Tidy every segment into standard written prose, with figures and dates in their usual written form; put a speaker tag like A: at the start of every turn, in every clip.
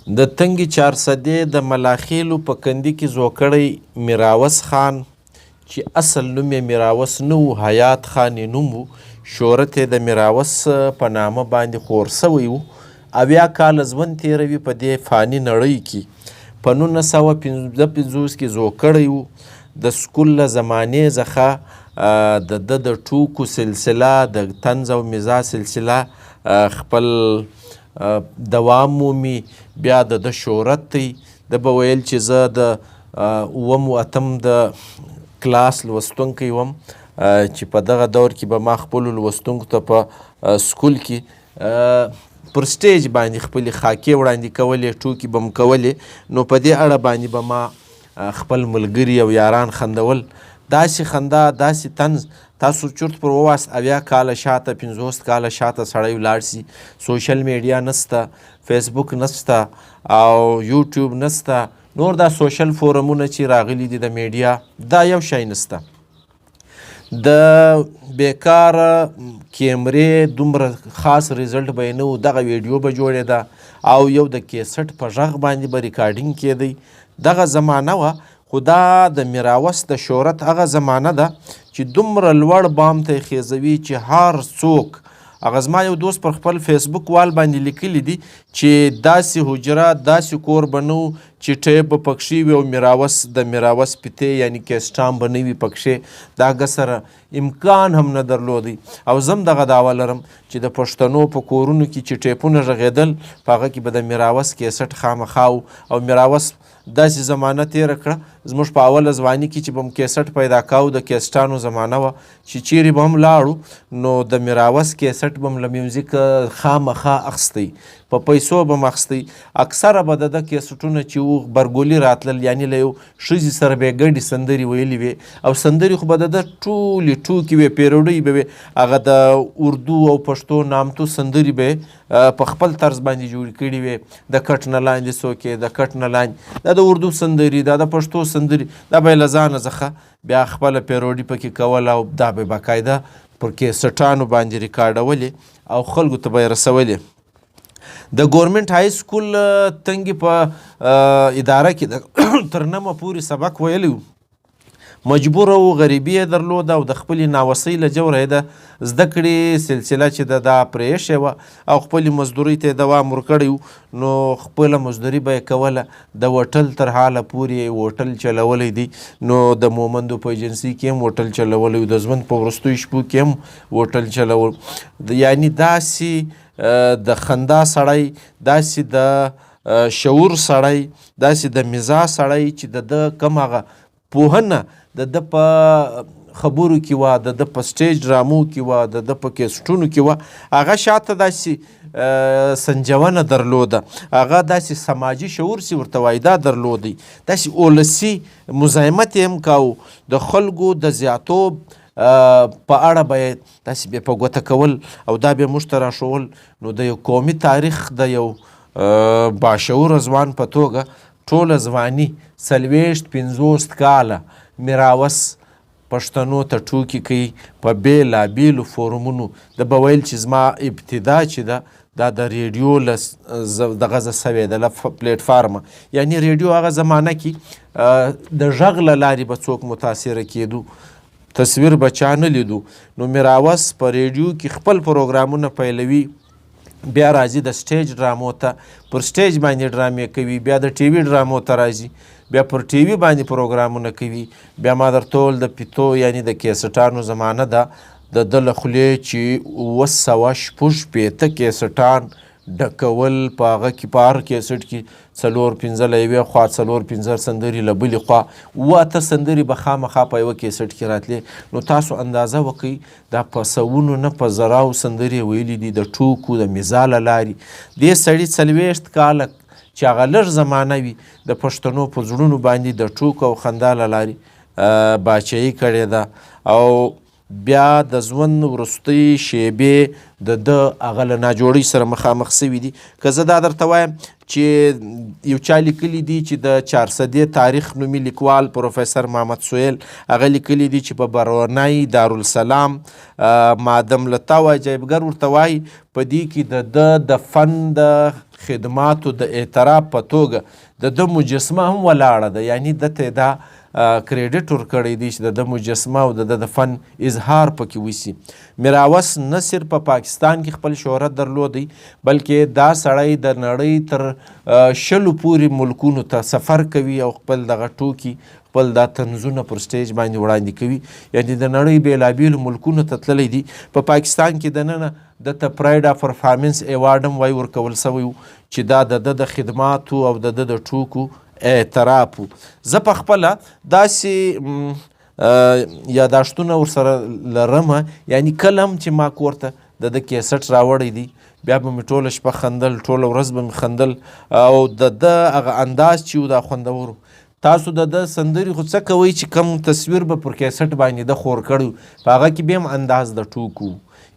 A: د تنگې چارسدې د ملاخیلو په کندي کې زوکړی میراوس خان چې اصل نوم یې میراوس نه و، حیات خان یې نوم و. شهرت یې د میراوس په نامه باندې خور سوی و. 80 کاله ژوند تېروي په دې فاني نړۍ کې. په 1955 کې زوکړی و. د سکول له زمانې څخه د ټوکو سلسله، د طنز او مزاح سلسله خپل دوام مومي. بیا د شهرت دی، د به ویل چې زه د اووم و اتم د کلاس لوستونکی وم، چې په دغه دور کې به ما خپلو لوستونکو ته په سکول کې پر سټیج باندې خپلې خاکې وړاندې کولې، ټوکې به م کولې. نو په دې اړه باندې به ما خپل ملګري او یاران خندول. داسې خندا، داسې طنز تاسو چورت پر وواست 80 کاله شاته، 50 کاله شاته سړی ولاړ سي. سوشل میډیا نسته، فیسبوک نسته او یوټیوب نسته، نور دا سوشل فورمونه چې راغلي دي د میډیا، دا یو شی نسته. د بیکاره کیمرې دومره خاص ریزلټ به یې نه و، دغه ویډیو به جوړېده او یو د کیسټ په غږ باندې به ریکارډینګ کېدی. دغه زمانه وه. خو دا د میراوس د شهرت هغه زمانه ده چې دومره لوړ بام ته یې خیزوي چې هر څوک، هغه زما یو دوست پر خپل فیسبوک وال باندې لیکلی دي چې داسې حجره، داسې کور به نه و چې ټیپ به پکښې وي او د میراوس پیتې یعنې کیسټان به نه وي پکښې. د هغه سره امکان هم نه درلودی. او زه هم دغه دعوه لرم چې د پښتنو په کورونو کې چې ټیپونه غږېدل، په هغه کې به د میراوس کیسټ خامخا و. او میراوس داسې زمانه تېره کړه، زموږ په اوله ځواني کې چې به م کیسټ پیدا کاو، د کیسټانو زمانه وه چې چیرې به هم لاړو نو د میراوس کیسټ به م له میوزیک خامخا اخیستی، په پیسو به م اخیستی. اکثره به د ده کیسټونه چې و غبرګولي راتلل، یعنې له یو ښځې سره به یې ګډې سندرې ویلې وې، او سندرې خو به د ده ټولې ټوکې وې، پیروډۍ به وې. هغه د اردو او پښتو نامتو سندرې به یې په خپل طرز باندې جوړې کړي وې. د کټ نه لاندې څوکې، د کټ نه لاندې، دا د اردو سندرې، دا د پښتو سندرې، دا به یې له ځانه څخه بیا خپله پیروډي پکې کوله او دا به یې باقاعده پر کیسټانو باندې ریکارډولې او خلکو ته به یې رسولې. د ګورمنټ های سکول تنګې په اداره کې تر نمه پورې سبق ویلی و. مجبوره و، غریبي یې درلوده او د خپلې ناوسۍ له جوره یې د زده کړې سلسله چې ده دا پرېښې وه او خپلې مزدورۍ ته یې دوام ورکړی و. نو خپله مزدوري به یې کوله. د هوټل تر حاله پورې هوټل چلولی دی. نو د مومندو په ایجنسۍ کې هم هوټل چلولی و، د ژوند په وروستیو شپو کې هم هوټل چلول. یعنې داسې د خندا سړی، داسې د شعور سړی، داسې د مزاح سړی چې د ده کوم هغه پوهنه د ده په خبرو کې وه، د ده په سټیج ډرامو کې وه، د ده په کیسټونو کې وه، هغه شاته داسې سنجونه درلوده، هغه داسې سماجي شعور چې ورته وایي دا درلودی، داسې اولسي مزاحمت یې هم کاوه. د خلکو د زیاتوب په اړه به یې داسې بې په ګوته کول او دا به یې موږ ته راښول. نو د یو قومي تاریخ د یو باشعوره ځوان په توګه ټوله ځواني 40-50 کاله میراوس پښتنو ته ټوکې کوي په بېلابېلو فورمونو. د به ویل چې زما ابتدا چې ده دا د ریډیو له دغه زه سوې ده له پلیټفارمه، یعنې ریډیو هغه زمانه کې د غږ له لارې به څوک متاثره کېدو، تصویر به چا نه لیدو. نو میراوس په ریډیو کې خپل پروګرامونه پیلوي، بیا راځي د سټیج ډرامو ته، پر سټیج باندې ډرامې کوي، بیا د ټي وي ډرامو ته راځي، بیا پر ټي وي باندې پروګرامونه کوي. بیا ما درته وویل د پیتو یعنې د کیسټانو زمانه ده، د ده له خولې چې 260 کیسټان ډکول، په هغه کې په هر کیسټ کې 4-5 له یوې خوا، 4-5 سندرې له بلې خوا، 8 سندرې به خامخا په یوه کیسټ کې راتلې. نو تاسو اندازه وکئ دا په سوونو نه په زراو سندرې ویلي دي د ټوکو د مزاح له لارې. دې سړي 40 کاله چې هغه لږ زمانه وي د پښتنو په زړونو باندې د ټوکو او خندا له لارې باچایي کړې ده. او بیا د ژوند وروستۍ شیبې د ده هغه له ناجوړۍ سره مخامخ سوي دي. که زه دا درته وایم چې یو چا لیکلی دي چې د چارسدې تاریخ نومي لیکوال پروفیسر محمد سهیل هغه لیکلی دي چې په برونای دارالسلام مادم لتا و عجایبګر ورته وایي، په دې کې د ده د فن د خدماتو د اعتراف په توګه د مجسمه هم ولاړه ده، یعنی دته دا کریډټ ورکړی دی چې د مجسمه او د فن اظهار پکې وشي. میراوس نه صرف په پاکستان کې خپل شهرت درلودی بلکې دا سړی د نړۍ تر 20 پورې ملکونو ته سفر کوي او خپل دغه ټوکي خپل دا طنزونه پر سټیج باندې وړاندې کوي، یعنی د نړۍ بیلابیلو ملکونو ته تللی دی. په پاکستان کې دننه دته پراید اف پرفارمنس ایوارډ هم وای ورکول سوی چې دا د خدماتو او د ټوکو اعتراف و. زه په خپله داسې یاداشتونه ورسره لرمه، یعنی کله هم چې ما کور ته د کیسټ راوړی دی بیا به مې ټوله شپه خندل، ټوله ورځ به مې خندل او د هغه انداز چې و دا خوندور. تاسو د سندرې خو څه کوئ چې کم تصویر به پر کیسټ باندې د خور کړی په هغه کې بیا هم انداز د ټوکو،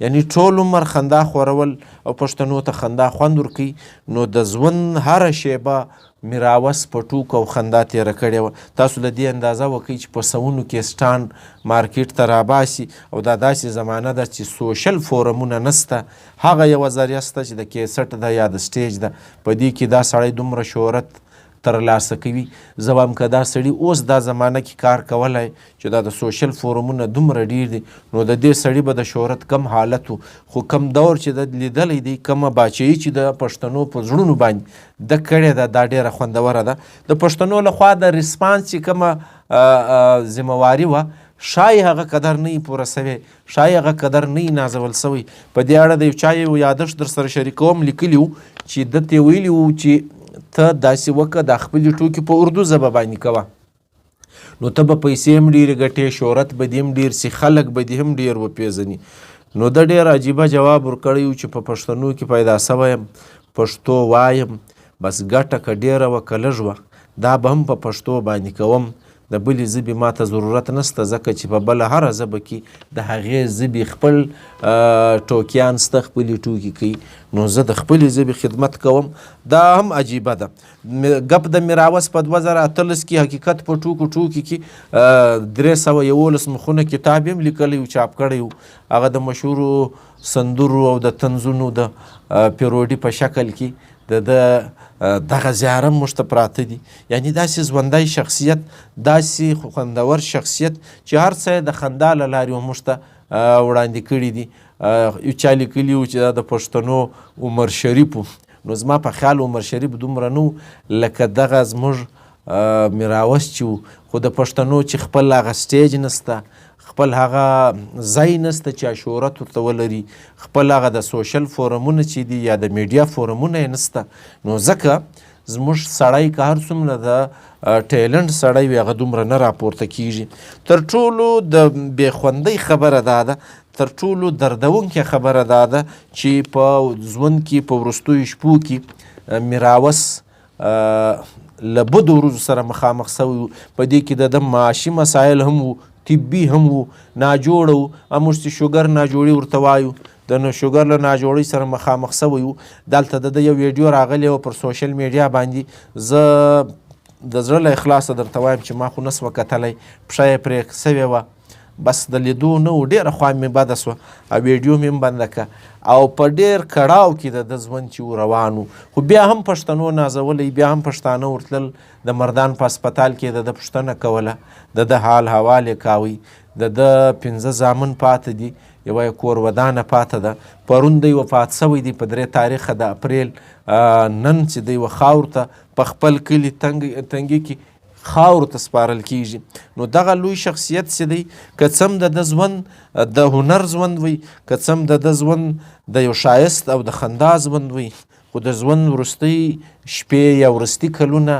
A: یعنی ټول عمر خندا خورول او پښتنو ته خندا خوند ورکوي. نو د ژوند هره شیبه میراوس په ټوکو او خندا تیره کړې وه. تاسو له دې اندازه وکئ چې په سوونو کیسټان مارکیټ ته راباسي او دا داسې زمانه ده چې سوشل فورمونه نسته، هغه یوه ذریعه سته چې د کیسټ ده یا د سټیج ده، په دې کې دا سړی دومره شهرت ترلاسه کوي. زه وایم که دا سړي اوس دا زمانه کې کار کولی چې دا د سوشل فورمونه دومره ډیر دي نو د دې سړي به د شهرت کم حالت و، خو کم دور چې د لیدلی دی، کمه باچهي چې د پښتنو په زړونو باندې د کړې ده دا ډیره خوندوره ده. د پښتنو لخوا د ریسپانس چې کومه ذمواري وه شاید هغه قدر نه پوره سوی، شاید هغه قدر نه نازول سوی. په دې اړه د یو چا یو یادښت در سره شریکوم، لیکلي و چې دته ویلي و چې ته داسې وکړه د خپلې ټوکې په اردو ژبه باندې کوه نو ته به پیسې هم ډېرې ګټې، شهرت به دې هم ډېر سي، خلک به دې هم ډېر وپېژني. نو د ډېر عجیبه جواب ورکړی و چې په پښتنو کې پیدا سوی یم، پښتو وایم، بس ګټه که ډېره وه که لږ وه دا به هم په پښتو باندې کوم، د بلې ژبې ماته ضرورت نسته ځکه چې په بله هره ژبه کې د هغې ژبې خپل ټوکیان سته، خپلې ټوکې کوي، نو زه د خپلې ژبې خدمت کوم. دا هم عجیبه ده. ګپ د میراوس په 2018 کې حقیقت په ټوکو ټوکي کې 311 مخونه کتاب هم لیکلی و، چاپ کړی و، هغه د مشهورو سندرو او د طنزونو د پیروډي په شکل کې دغه زیاره موږ ته پراته دي. یعنی داسې ژوندی شخصیت، داسې خوندور شخصیت چې هر څه یې د خندا له لارې موږ ته وړاندې کړي دي. یو چا لیکلي و چې دا د پښتنو عمر شریف و، نو زما په خیال عمر شریف دومره نه و لکه دغه زموږ میراوس چې و، خو د پښتنو چې خپل هغه سټیج نسته، خپل هغه ځای نسته چې شهرت ورته ولري، خپل هغه د سوشل فورمونه چې دي یا د میډیا فورمونه یې نسته، نو ځکه زموږ سړی که هر څومره د ټیلنټ سړی وي هغه دومره نه راپورته کیږي. تر ټولو د بې خوندۍ خبره دا ده، تر ټولو دردونکې خبره دا ده چې په ژوند کې په وروستیو شپو کې میراوس له بدو ورځو سره مخامخ سوی و. په دې کې د معاشي مسایل هم و، طبي هم و، ناجوړه و، موږ چې شوګر ناجوړي ورته وایو، د شوګر له ناجوړۍ سره مخامخ سوی و. دلته د یو ویډیو راغلی و پر سوشل میډیا باندې، زه د زړه له اخلاصه درته وایم چې ما خو نسوه کتلی، پښه یې پرې سوې وه، بس د لیدو نه و، ډېره خوا مې بده سوه او ویډیو مې هم بنده کړه او په ډېر کړاو کې د ژوند چې روان و. خو بیا هم پښتنو نازولی، بیا هم پښتانه ورتلل د مردان په هسپتال کې د پوښتنه کوله، د حال حوال یې کاوی، د 15 زامن پاته دي، یوه یې کور ودانه پاته ده، پرون دی وفات سوی دی په 3 تاریخه د اپریل. نن چې دی و خاور ته په خپل کلي تنګي کې خاورو ته سپارل کیږي. نو دغه لوی شخصیت چې دی که څه هم د ژوند د هنر ژوند وي، که څه هم د ژوند د یو ښایست او د خندا ژوند وي، خو د ژوند وروستۍ شپې یا وروستي کلونه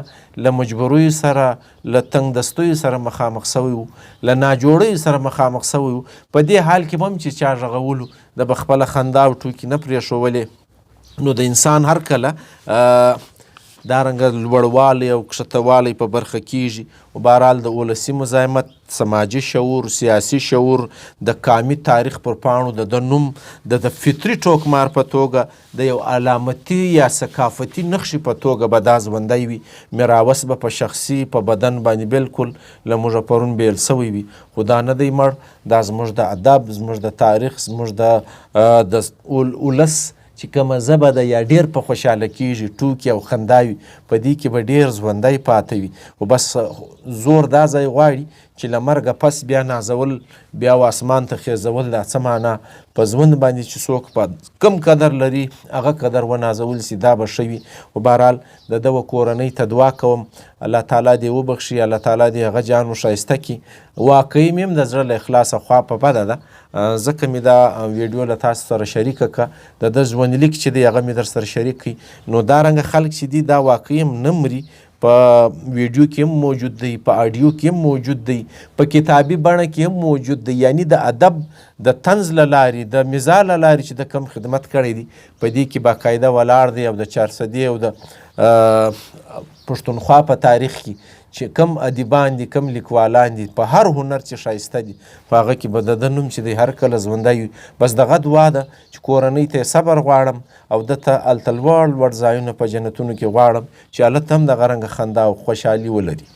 A: له مجبوریو سره، له تنګ دستیو سره مخامخ سوی و، له ناجوړیو سره مخامخ سوی و. په دې حال کې هم چې چا غږولو د به خپله خندا او ټوکې نه پرېښولې، نو د انسان هر کله دارنګه لوړوالی او کښتوالی په برخه کیږي. و بهرحال د ولسي مزاحمت، سماجي شعور، سیاسي شعور، د قامي تاریخ پر پاڼو د نوم د فطري ټوکمار په توګه د یو علامتي یا ثقافتي نقشې په توګه به دا ژوندی وي. میراوس به په شخصي په بدن باندې بلکل له موږه پرون بیل سوی وي، خو دا نه دی مړ، دا زموږ د ادب، زموږ د تاریخ، زموږ د ولس چې کومه ژبه ده یا ډېر په خوشحاله کیږي، ټوکې او خندا وي، په دې کې به ډېر ژوندی پاته وي. خو بس زور دا ځای غواړي چې له مرګه پس بیا نازول، بیا و اسمان ته خیزول، دا څه معنا په ژوند باندې چې څوک په کم قدر لري هغه قدر ونازول سي، دا به ښه وي. خو بهرحال د ده و کورنۍ ته دعا کوم الله تعالی دې وبخښي، الله تعالی دې هغه جان و ښایسته کړي. واقعي مې هم د زړه له اخلاصه خوا په بده ده، ځکه مې دا ویډیو له تاسو سره شریکه کړه، د ده ژوندلیک چې دی هغه مې در سره شریک کړي. نو دارنګه خلک چې دي دا واقعي هم نه مري، په ویډیو کې هم موجود دی، په آډیو کې هم موجود دی، په کتابي بڼه کې هم موجود دی. یعنی د ادب د طنز له لارې، د مزاح له لارې چې د کم خدمت کړی دی، په دې کې باقاعده ولاړ دی او د چارسدي او د پښتونخوا په تاریخ کې چې کم ادیبان دي، کم لیکوالان دي، په هر هنر چې ښایسته دي، په هغه کې به د ده نوم چې دی هر کله ژوندی وي. بس دغه دعا ده چې کورنۍ ته یې صبر غواړم او ده ته هلته لوړ لوړ ځایونه په جنتونو کې غواړم چې هلته هم دغه رنګه خندا او خوشحالي ولري.